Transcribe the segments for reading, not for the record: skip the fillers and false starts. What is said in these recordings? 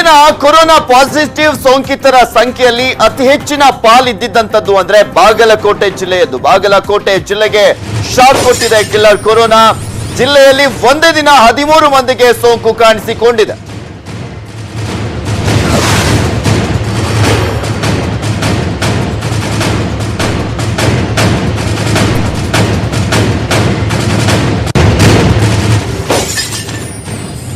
ಇಲ್ಲಿನ corona positive ಸೋಂಕಿತರ ಸಂಖ್ಯೆಯಲ್ಲಿ ಅತಿ ಹೆಚ್ಚಿನ ಪಾಲಿದ್ದಂತದ್ದು ಅಂದ್ರೆ ಬಾಗಲಕೋಟೆ ಜಿಲ್ಲೆಯದ್ದು. ಬಾಗಲಕೋಟೆ ಜಿಲ್ಲೆಗೆ ಶಾಕ್ ಕೊಟ್ಟಿದೆ ಕಿಲ್ಲರ್ ಕೊರೋನಾ. ಜಿಲ್ಲೆಯಲ್ಲಿ ಒಂದೇ ದಿನ 13 ಮಂದಿಗೆ ಸೋಂಕು ಕಾಣಿಸಿಕೊಂಡಿದೆ.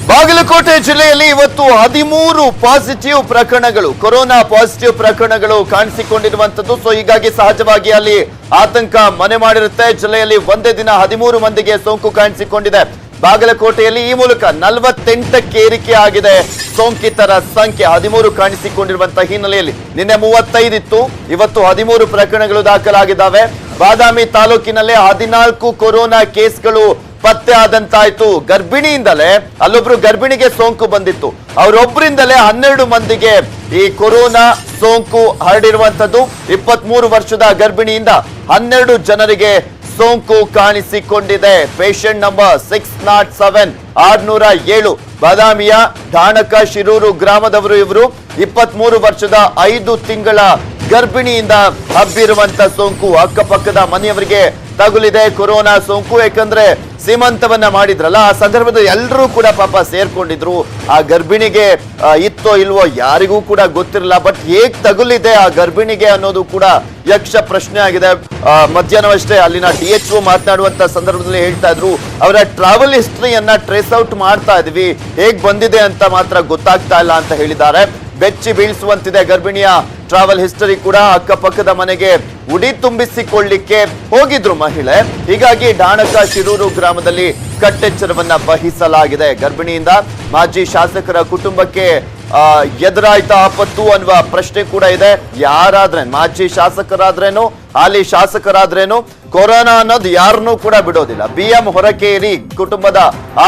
ಬಾಗಲಕೋಟೆ ಜಿಲ್ಲೆಯಲ್ಲಿ ಇವತ್ತು 13 ಪಾಸಿಟಿವ್ ಪ್ರಕರಣಗಳು, ಕೊರೋನಾ ಪಾಸಿಟಿವ್ ಪ್ರಕರಣಗಳು ಕಾಣಿಸಿಕೊಂಡಿರುವಂತದ್ದು. ಸೊ ಹೀಗಾಗಿ ಸಹಜವಾಗಿ ಅಲ್ಲಿ ಆತಂಕ ಮನೆ ಮಾಡಿರುತ್ತೆ. ಜಿಲ್ಲೆಯಲ್ಲಿ ಒಂದೇ ದಿನ 13 ಮಂದಿಗೆ ಸೋಂಕು ಕಾಣಿಸಿಕೊಂಡಿದೆ. ಬಾಗಲಕೋಟೆಯಲ್ಲಿ ಈ ಮೂಲಕ 48ಕ್ಕೆ ಏರಿಕೆ ಆಗಿದೆ ಸೋಂಕಿತರ ಸಂಖ್ಯೆ. 13 ಕಾಣಿಸಿಕೊಂಡಿರುವಂತಹ ಹಿನ್ನೆಲೆಯಲ್ಲಿ ನಿನ್ನೆ 35 ಇತ್ತು, ಇವತ್ತು 13 ಪ್ರಕರಣಗಳು ದಾಖಲಾಗಿದ್ದಾವೆ. ಬಾದಾಮಿ ತಾಲೂಕಿನಲ್ಲೇ 14 ಕೊರೋನಾ ಕೇಸ್ಗಳು ಪತ್ತೆ ಆದಂತಾಯ್ತು. ಗರ್ಭಿಣಿಯಿಂದಲೇ ಅಲ್ಲೊಬ್ರು ಗರ್ಭಿಣಿಗೆ ಸೋಂಕು ಬಂದಿತ್ತು, ಅವರೊಬ್ಬರಿಂದಲೇ 12 ಮಂದಿಗೆ ಈ ಕೊರೋನಾ ಸೋಂಕು ಹರಡಿರುವಂತದ್ದು. 23 ವರ್ಷದ ಗರ್ಭಿಣಿಯಿಂದ 12 ಜನರಿಗೆ ಸೋಂಕು ಕಾಣಿಸಿಕೊಂಡಿದೆ. ಪೇಷಂಟ್ ನಂಬರ್ 607 607 ಬಾದಾಮಿಯ ಢಾಣಕ ಶಿರೂರು ಗ್ರಾಮದವರು. ಇವರು 23 ವರ್ಷದ 5 ತಿಂಗಳ ಗರ್ಭಿಣಿಯಿಂದ ಹಬ್ಬಿರುವಂತ ಸೋಂಕು. ಅಕ್ಕಪಕ್ಕದ ಮನೆಯವರಿಗೆ ತಗುಲಿದೆ ಕೊರೋನಾ ಸೋಂಕು. ಯಾಕಂದ್ರೆ ಸೀಮಂತವನ್ನ ಮಾಡಿದ್ರಲ್ಲ, ಆ ಸಂದರ್ಭದಲ್ಲಿ ಎಲ್ಲರೂ ಕೂಡ ಪಾಪ ಸೇರ್ಕೊಂಡಿದ್ರು. ಆ ಗರ್ಭಿಣಿಗೆ ಇತ್ತೋ ಇಲ್ವೋ ಯಾರಿಗೂ ಕೂಡ ಗೊತ್ತಿರಲಿಲ್ಲ. ಬಟ್ ಹೇಗ್ ತಗುಲಿದೆ ಆ ಗರ್ಭಿಣಿಗೆ ಅನ್ನೋದು ಕೂಡ ಯಕ್ಷ ಪ್ರಶ್ನೆ ಆಗಿದೆ. ಮಧ್ಯಾಹ್ನವಷ್ಟೇ ಅಲ್ಲಿನ DHO ಮಾತನಾಡುವಂತ ಸಂದರ್ಭದಲ್ಲಿ ಹೇಳ್ತಾ ಇದ್ರು, ಅವರ ಟ್ರಾವೆಲ್ ಹಿಸ್ಟ್ರಿಯನ್ನ ಟ್ರೇಸ್ ಔಟ್ ಮಾಡ್ತಾ ಇದ್ವಿ, ಹೇಗ್ ಬಂದಿದೆ ಅಂತ ಮಾತ್ರ ಗೊತ್ತಾಗ್ತಾ ಇಲ್ಲ ಅಂತ ಹೇಳಿದ್ದಾರೆ. ಬೆಚ್ಚಿ ಬೀಳಿಸುವಂತಿದೆ ಗರ್ಭಿಣಿಯ ಟ್ರಾವೆಲ್ ಹಿಸ್ಟರಿ ಕೂಡ. ಅಕ್ಕಪಕ್ಕದ ಮನೆಗೆ ಉಡಿ ತುಂಬಿಸಿಕೊಳ್ಳಿಕ್ಕೆ ಹೋಗಿದ್ರು ಮಹಿಳೆ. ಹೀಗಾಗಿ ಢಾಣಕ ಶಿರೂರು ಗ್ರಾಮದಲ್ಲಿ ಕಟ್ಟೆಚ್ಚರವನ್ನ ವಹಿಸಲಾಗಿದೆ. ಗರ್ಭಿಣಿಯಿಂದ ಮಾಜಿ ಶಾಸಕರ ಕುಟುಂಬಕ್ಕೆ ಎದುರಾಯ್ತಾ ಆಪತ್ತು ಅನ್ನುವ ಪ್ರಶ್ನೆ ಕೂಡ ಇದೆ. ಯಾರಾದ್ರೆ ಮಾಜಿ ಶಾಸಕರಾದ್ರೇನು ಹಾಲಿ ಶಾಸಕರಾದ್ರೇನು ಕೊರೋನಾ ಅನ್ನೋದು ಯಾರನ್ನೂ ಕೂಡ ಬಿಡೋದಿಲ್ಲ. BM ಹೊರಕೇರಿ ಕುಟುಂಬದ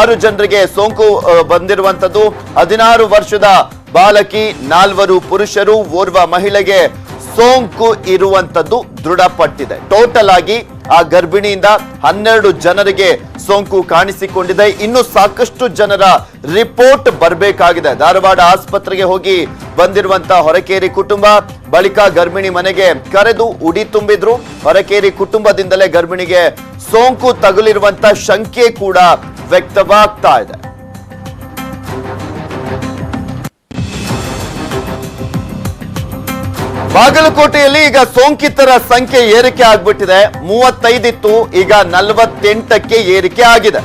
6 ಜನರಿಗೆ ಸೋಂಕು ಬಂದಿರುವಂತದ್ದು. 16 ವರ್ಷದ ಬಾಲಕಿ, 4 ಪುರುಷರು, ಓರ್ವ ಮಹಿಳೆಗೆ ಸೋಂಕು ಇರುವಂತದ್ದು ದೃಢಪಟ್ಟಿದೆ. ಟೋಟಲ್ ಆಗಿ ಆ ಗರ್ಭಿಣಿಯಿಂದ 12 ಜನರಿಗೆ ಸೋಂಕು ಕಾಣಿಸಿಕೊಂಡಿದೆ. ಇನ್ನು ಸಾಕಷ್ಟು ಜನರ ರಿಪೋರ್ಟ್ ಬರಬೇಕಾಗಿದೆ. ಧಾರವಾಡ ಆಸ್ಪತ್ರೆಗೆ ಹೋಗಿ ಬಂದಿರುವಂತಹ ಹೊರಕೇರಿ ಕುಟುಂಬ ಬಳಿಕ ಗರ್ಭಿಣಿ ಮನೆಗೆ ಕರೆದು ಉಡಿ ತುಂಬಿದ್ರು. ಹೊರಕೇರಿ ಕುಟುಂಬದಿಂದಲೇ ಗರ್ಭಿಣಿಗೆ ಸೋಂಕು ತಗುಲಿರುವಂತ ಶಂಕೆ ಕೂಡ ವ್ಯಕ್ತವಾಗ್ತಾ ಇದೆ. ಬಾಗಲಕೋಟೆಯಲ್ಲಿ ಈಗ ಸೋಂಕಿತರ ಸಂಖ್ಯೆ ಏರಿಕೆ ಆಗ್ಬಿಟ್ಟಿದೆ. 35 ಇತ್ತು, ಈಗ 48ಕ್ಕೆ ಏರಿಕೆ ಆಗಿದೆ.